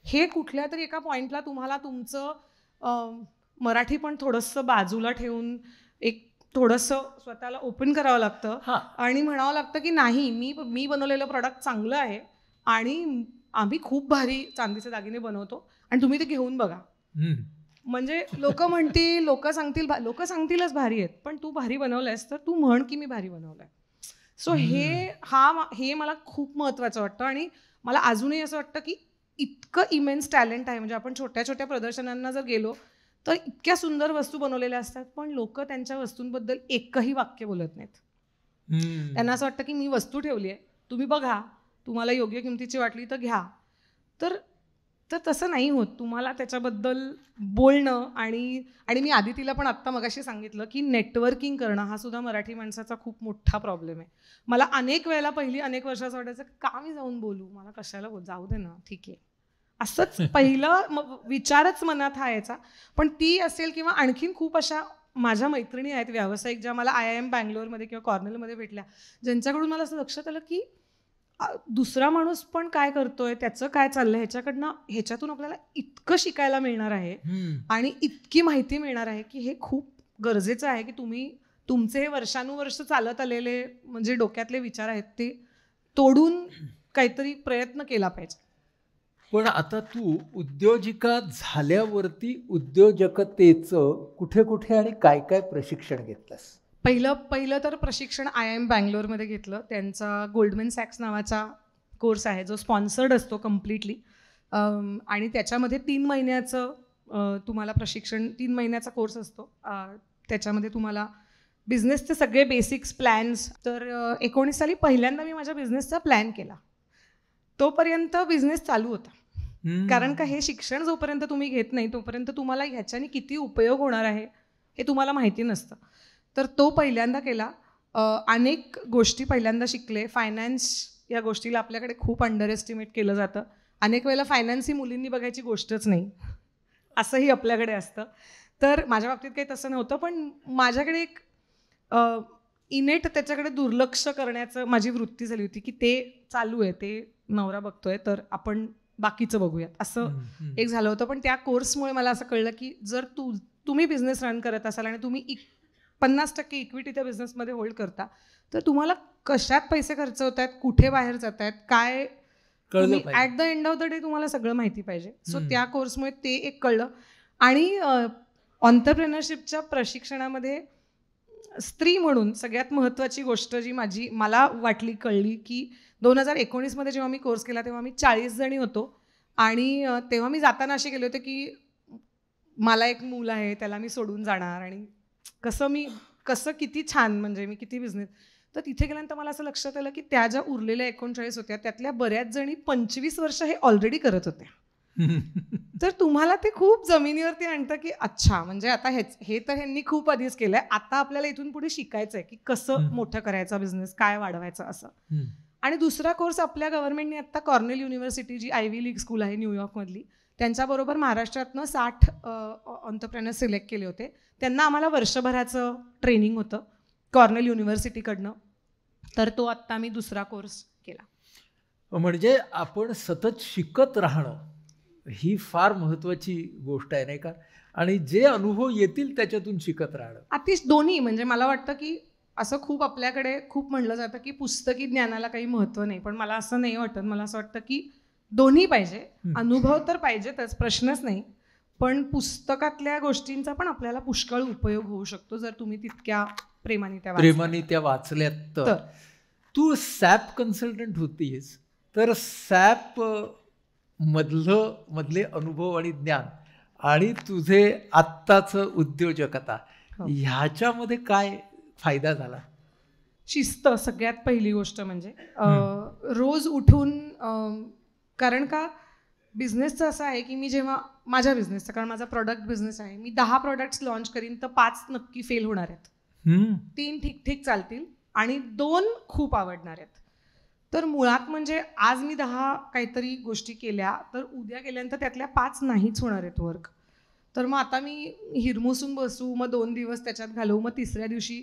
हे कुठल्या तरी एका पॉईंटला तुम्हाला तुमचं मराठी पण थोडंसं बाजूला ठेवून एक थोडंसं स्वतःला ओपन करावं लागतं आणि म्हणावं लागतं की नाही, मी बनवलेलं प्रॉडक्ट चांगलं आहे आणि आम्ही खूप भारी चांदीचे दागिने बनवतो आणि तुम्ही ते घेऊन बघा. म्हणजे लोक सांगतीलच भारी आहेत, पण तू भारी बनवलंयस तर तू म्हण की मी भारी बनवलंय. सो हे मला खूप महत्त्वाचं वाटतं आणि मला अजूनही असं वाटतं की इतकं इमेन्स टॅलेंट आहे. म्हणजे आपण छोट्या छोट्या प्रदर्शनांना जर गेलो तर इतक्या सुंदर वस्तू बनवलेल्या असतात, पण लोक त्यांच्या वस्तूंबद्दल एकही वाक्य बोलत नाहीत. त्यांना असं वाटतं की मी वस्तू ठेवली आहे, तुम्ही बघा, तुम्हाला योग्य किमतीची वाटली तर घ्या. तर तसं नाही होत. तुम्हाला त्याच्याबद्दल बोलणं आणि मी आदितीला पण आत्ता मगाशी सांगितलं की नेटवर्किंग करणं हा सुद्धा मराठी माणसाचा खूप मोठा प्रॉब्लेम आहे. मला अनेक वर्षाचं वाटायचं का मी जाऊन बोलू, मला कशाला जाऊ दे ना, ठीक आहे, असंच पहिलं विचारच मनात हा यायचा. पण ती असेल किंवा आणखीन खूप अशा माझ्या मैत्रिणी आहेत व्यावसायिक, ज्या मला IIM बँगलोरमध्ये किंवा कॉर्नेलमध्ये भेटल्या, ज्यांच्याकडून मला असं लक्षात आलं की दुसरा माणूस पण काय करतोय, त्याचं काय चाललंय, ह्याच्यातून आपल्याला इतकं शिकायला मिळणार आहे आणि इतकी माहिती मिळणार आहे की हे खूप गरजेचं आहे की तुम्ही तुमचे हे वर्षानुवर्ष चालत आलेले म्हणजे डोक्यातले विचार आहेत ते तोडून काहीतरी प्रयत्न केला पाहिजे. पण आता तू उद्योजिका झाल्यावरती उद्योजकतेचं कुठे कुठे आणि काय काय प्रशिक्षण घेतलंस? पहिलं तर प्रशिक्षण IIM बँगलोरमध्ये घेतलं. त्यांचा गोल्डमॅन सॅक्स नावाचा कोर्स आहे जो स्पॉन्सर्ड असतो कम्प्लिटली आणि त्याच्यामध्ये 3 महिन्याचं तुम्हाला प्रशिक्षण, 3 महिन्याचा कोर्स असतो. त्याच्यामध्ये तुम्हाला बिझनेसचे सगळे बेसिक्स, प्लॅन्स. तर 19 साली पहिल्यांदा मी माझ्या बिझनेसचा प्लॅन केला. तोपर्यंत बिझनेस चालू होता, कारण का हे शिक्षण जोपर्यंत तुम्ही घेत नाही तोपर्यंत तुम्हाला ह्याच्याने किती उपयोग होणार आहे हे तुम्हाला माहिती नसतं. तर तो पहिल्यांदा केला. अनेक गोष्टी पहिल्यांदा शिकले. फायनान्स या गोष्टीला आपल्याकडे खूप अंडर एस्टिमेट केलं जातं. अनेक वेळेला फायनान्स ही मुलींनी बघायची गोष्टच नाही असंही आपल्याकडे असतं. तर माझ्या बाबतीत काही तसं नव्हतं, पण माझ्याकडे एक इनेट त्याच्याकडे दुर्लक्ष करण्याचं माझी वृत्ती झाली होती की ते चालू आहे, ते नवरा बघतोय तर आपण बाकीचं बघूयात, असं एक झालं होतं. पण त्या कोर्समुळे मला असं कळलं की जर तुम्ही बिझनेस रन करत असाल आणि तुम्ही 50% इक्विटी त्या बिझनेसमध्ये होल्ड करता तर तुम्हाला कशात पैसे खर्च होत आहेत, कुठे बाहेर जात आहेत, काय कळलं ॲट पाहिजे. The end of the day तुम्हाला सगळं माहिती पाहिजे. सो त्या कोर्समुळे ते एक कळलं. आणि ऑन्टरप्रेनरशिपच्या प्रशिक्षणामध्ये स्त्री म्हणून सगळ्यात महत्त्वाची गोष्ट जी मला वाटली कळली की 2019 जेव्हा मी कोर्स केला तेव्हा मी 40 जणी होतो. आणि तेव्हा मी जाताना असे गेले होते की मला एक मूल आहे, त्याला मी सोडून जाणार आणि कसं किती छान, म्हणजे मी किती बिझनेस. तर तिथे गेल्यानंतर मला असं लक्षात आलं की त्या ज्या उरलेल्या 39 होत्या त्यातल्या बऱ्याच जणी 25 वर्ष हे ऑलरेडी करत होत्या. तर तुम्हाला ते खूप जमिनीवरती आणतं की अच्छा, म्हणजे आता हे तर ह्यांनी खूप आधीच केलंय, आता आपल्याला इथून पुढे शिकायचं आहे की कसं मोठं करायचं बिझनेस, काय वाढवायचं असं. आणि दुसरा कोर्स आपल्या गव्हर्नमेंटने आता कॉर्नेल युनिव्हर्सिटी, जी आयव्ही लीग स्कूल आहे न्यूयॉर्कमधली, त्यांच्याबरोबर महाराष्ट्रातनं 60 ऑन्टरप्रेनर्स सिलेक्ट केले होते. त्यांना आम्हाला वर्षभराचं ट्रेनिंग होतं कॉर्नेल युनिव्हर्सिटीकडनं. तर तो आत्ता मी दुसरा कोर्स केला. म्हणजे आपण सतत शिकत राहणं ही फार महत्त्वाची गोष्ट आहे, नाही का? आणि जे अनुभव येतील त्याच्यातून शिकत राहणं. अतिश दोन्ही. म्हणजे मला वाटतं की असं खूप आपल्याकडे खूप म्हणलं जातं की पुस्तकी ज्ञानाला काही महत्त्व नाही, पण मला असं नाही वाटत. मला असं वाटतं की दोन्ही पाहिजे. अनुभव तर पाहिजेतच, प्रश्नच नाही, पण पुस्तकातल्या गोष्टींचा पण आपल्याला पुष्कळ उपयोग होऊ शकतो जर तुम्ही तितक्या प्रेमाने त्या वाचल्यात. तर तू सॅप कन्सल्टंट होतीस, तर सॅप मधले अनुभव आणि ज्ञान आणि तुझे आत्ताचं उद्योजकता ह्याच्यामध्ये काय फायदा झाला? शिस्त सगळ्यात पहिली गोष्ट. म्हणजे रोज उठून, कारण का बिझनेसचं असं आहे की मी जेव्हा माझ्या बिझनेसचं, कारण माझा प्रोडक्ट बिझनेस आहे, मी 10 प्रोडक्ट्स लॉन्च करीन तर 5 नक्की फेल होणार आहेत, 3 ठीक चालतील आणि 2 खूप आवडणार आहेत. तर मुळात म्हणजे आज मी 10 काहीतरी गोष्टी केल्या तर उद्या केल्यानंतर त्यातल्या 5 नाहीच होणार आहेत वर्क. तर मग आता मी हिरमुसून बसू, मग 2 दिवस त्याच्यात घालवू, मग तिसऱ्या दिवशी.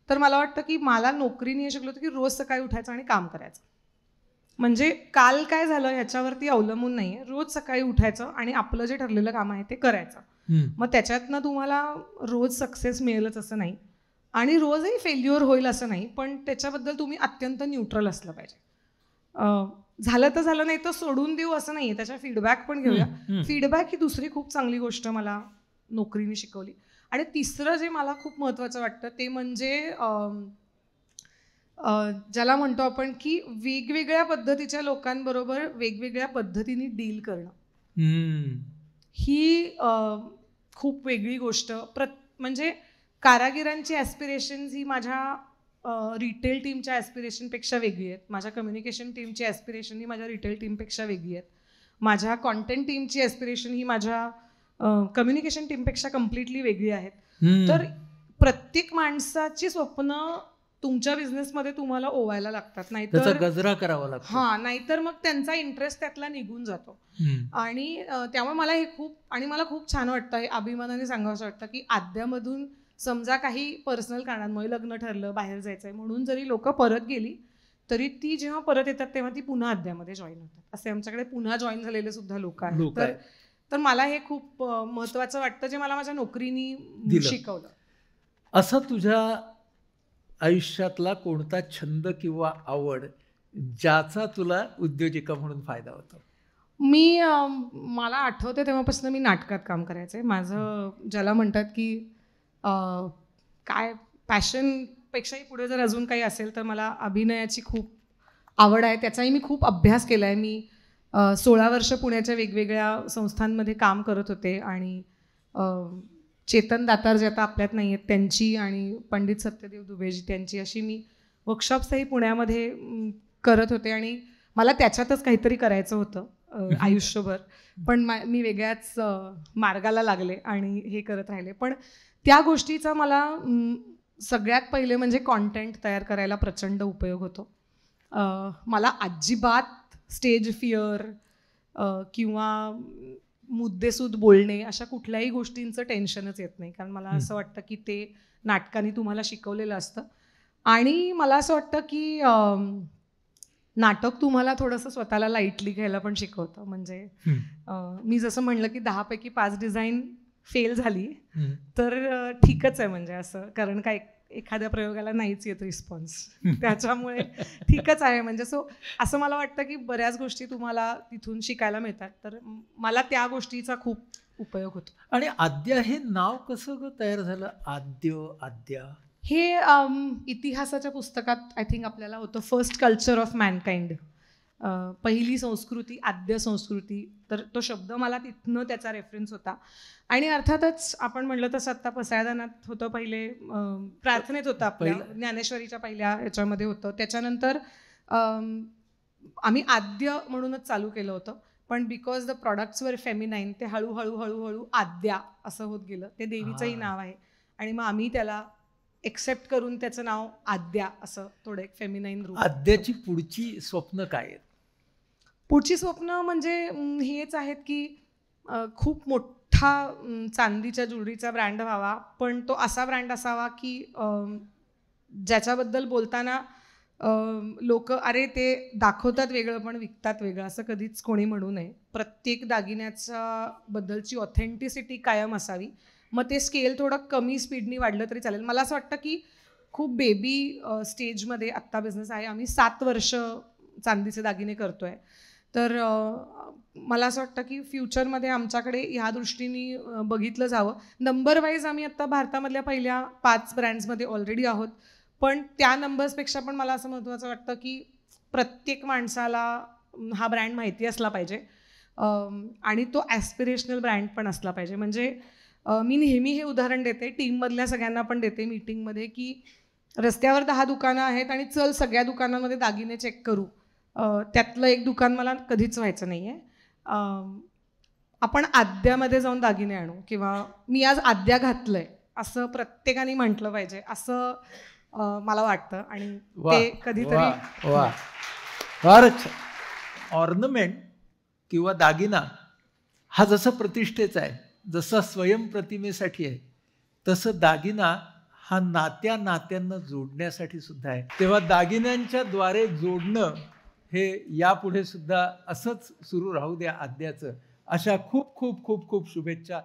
तर मला वाटतं की मला नोकरीने हे शिकलो होतं की रोज सकाळी उठायचं आणि काम करायचं. म्हणजे काल काय झालं ह्याच्यावरती अवलंबून नाही आहे. रोज सकाळी उठायचं आणि आपलं जे ठरलेलं काम आहे ते करायचं. मग त्याच्यातनं तुम्हाला रोज सक्सेस मिळेलच असं नाही आणि रोजही फेल्युअर होईल असं नाही, पण त्याच्याबद्दल तुम्ही अत्यंत न्यूट्रल असलं पाहिजे. झालं तर झालं, नाही तर सोडून देऊ असं नाही आहे, त्याच्या फीडबॅक पण घेऊया. फीडबॅक ही दुसरी खूप चांगली गोष्ट मला नोकरीने शिकवली. आणि तिसरं जे मला खूप महत्त्वाचं वाटतं ते म्हणजे ज्याला म्हणतो आपण की वेगवेगळ्या पद्धतीच्या लोकांबरोबर वेगवेगळ्या पद्धतीने डील करणं. ही खूप वेगळी गोष्ट. म्हणजे कारागिरांची ॲस्पिरेशन्स ही माझ्या रिटेल टीमच्या ॲस्पिरेशनपेक्षा वेगळी आहेत. माझ्या कम्युनिकेशन टीमची ॲस्पिरेशन ही माझ्या रिटेल टीमपेक्षा वेगळी आहेत. माझ्या कॉन्टेंट टीमची ॲस्पिरेशन ही माझ्या कम्युनिकेशन टीमपेक्षा कम्प्लिटली वेगळी आहेत. तर प्रत्येक माणसाची स्वप्न तुमच्या बिझनेसमध्ये तुम्हाला ओवायला लागतात, नाहीतर गजरा करावा लागतो. नाहीतर मग त्यांचा इंटरेस्ट त्यातला निघून जातो. आणि त्यामुळे मला हे मला खूप छान वाटतं, हे अभिमानाने सांगावंसं वाटतं की आद्यामधून समजा काही पर्सनल कारणांमुळे लग्न ठरलं, बाहेर जायचंय म्हणून जरी लोक परत गेली तरी ती जेव्हा परत येतात तेव्हा ती पुन्हा अद्यामध्ये जॉईन होतात. असे आमच्याकडे पुन्हा जॉईन झालेले सुद्धा लोक आहेत. तर मला हे खूप महत्त्वाचं वाटतं, जे मला माझ्या नोकरीने शिकवलं. असा तुझ्या आयुष्यातला कोणता छंद किंवा आवड ज्याचा तुला उद्योजिका म्हणून फायदा होतो? मला आठवते तेव्हापासून मी नाटकात काम करायचे. माझं ज्याला म्हणतात की काय पॅशनपेक्षाही पुढे जर अजून काही असेल तर मला अभिनयाची खूप आवड आहे. त्याचाही मी खूप अभ्यास केला आहे. मी 16 वर्ष पुण्याच्या वेगवेगळ्या संस्थांमध्ये काम करत होते आणि चेतन दातार जे आता आपल्यात नाही आहेत त्यांची आणि पंडित सत्यदेव दुबेजी त्यांची अशी मी वर्कशॉप्सही पुण्यामध्ये करत होते. आणि मला त्याच्यातच काहीतरी करायचं होतं आयुष्यभर, पण मी वेगळ्याच मार्गाला लागले आणि हे करत राहिले. पण त्या गोष्टीचा मला सगळ्यात पहिले म्हणजे कॉन्टेंट तयार करायला प्रचंड उपयोग होतो. मला अजिबात स्टेज फिअर किंवा मुद्देसूद बोलणे अशा कुठल्याही गोष्टींचं टेन्शनच येत नाही, कारण मला असं वाटतं की ते नाटकाने तुम्हाला शिकवलेलं असतं. आणि मला असं वाटतं की नाटक तुम्हाला थोडंसं स्वतःला लाईटली घ्यायला पण शिकवतं. म्हणजे मी जसं म्हणलं की 10 पैकी 5 डिझाईन फेल झाली तर ठीकच आहे, म्हणजे असं, कारण काय एखाद्या प्रयोगाला नाहीच येत रिस्पॉन्स. त्याच्यामुळे ठीकच आहे. म्हणजे असं मला वाटतं की बऱ्याच गोष्टी तुम्हाला तिथून शिकायला मिळतात. तर मला त्या गोष्टीचा खूप उपयोग होतो. आणि आद्या हे नाव कसं तयार झालं? आद्या हे इतिहासाच्या पुस्तकात आय थिंक आपल्याला होतं, फर्स्ट कल्चर ऑफ मॅनकाइंड, पहिली संस्कृती, आद्य संस्कृती. तर तो शब्द मला तिथनं त्याचा रेफरन्स होता. आणि अर्थातच आपण म्हटलं तसं आत्ता पसायदानात होतं, पहिले प्रार्थनेत होतं, आपल्या ज्ञानेश्वरीच्या पहिल्या ह्याच्यामध्ये होतं. त्याच्यानंतर आम्ही आद्य म्हणूनच चालू केलं होतं, पण बिकॉज द प्रॉडक्ट्स वर फेमिनाईन ते हळूहळू आद्या असं होत गेलं. ते देवीचंही नाव आहे आणि मग आम्ही त्याला एक्सेप्ट करून त्याचं नाव आद्या असं थोडं एक फेमिनाईन रूप. आद्याची पुढची स्वप्न काय आहेत? पुढची स्वप्न म्हणजे हेच आहेत की खूप मोठा चांदीच्या ज्वेलरीचा ब्रँड व्हावा, पण तो असा ब्रँड असावा की ज्याच्याबद्दल बोलताना लोक अरे ते दाखवतात वेगळं पण विकतात वेगळं असं कधीच कोणी म्हणू नये. प्रत्येक दागिन्याच्या बद्दलची ऑथेंटिसिटी कायम असावी. मग ते स्केल थोडं कमी स्पीडनी वाढलं तरी चालेल. मला असं वाटतं की खूप बेबी स्टेजमध्ये आत्ता बिझनेस आहे. आम्ही 7 वर्ष चांदीचे दागिने करतोय. तर मला असं वाटतं की फ्युचरमध्ये आमच्याकडे ह्या दृष्टीने बघितलं जावं. नंबर वाईज आम्ही आत्ता भारतामधल्या पहिल्या 5 ब्रँड्समध्ये ऑलरेडी आहोत, पण त्या नंबर्सपेक्षा पण मला असं महत्त्वाचं वाटतं की प्रत्येक माणसाला हा ब्रँड माहिती असला पाहिजे आणि तो ॲस्पिरेशनल ब्रँड पण असला पाहिजे. म्हणजे मी नेहमी हे उदाहरण देते, टीममधल्या सगळ्यांना पण देते मीटिंगमध्ये, की रस्त्यावर 10 दुकानं आहेत आणि चल सगळ्या दुकानांमध्ये दागिने चेक करू, त्यातलं एक दुकान मला कधीच व्हायचं नाही आहे. आपण आद्यामध्ये जाऊन दागिने आणू किंवा मी आज आद्या घातलंय असं प्रत्येकाने म्हटलं पाहिजे असं मला वाटतं. आणि ते कधीतरी फारच ऑर्नमेंट किंवा दागिना हा जसं प्रतिष्ठेचा आहे, जसा स्वयंप्रतिमेसाठी आहे, तसं दागिना हा नात्यांना जोडण्यासाठी सुद्धा आहे. तेव्हा दागिन्यांच्या द्वारे जोडणं हे यापुढे सुद्धा असंच सुरू राहू द्या आद्याचं. अशा खूप खूप खूप खूप शुभेच्छा.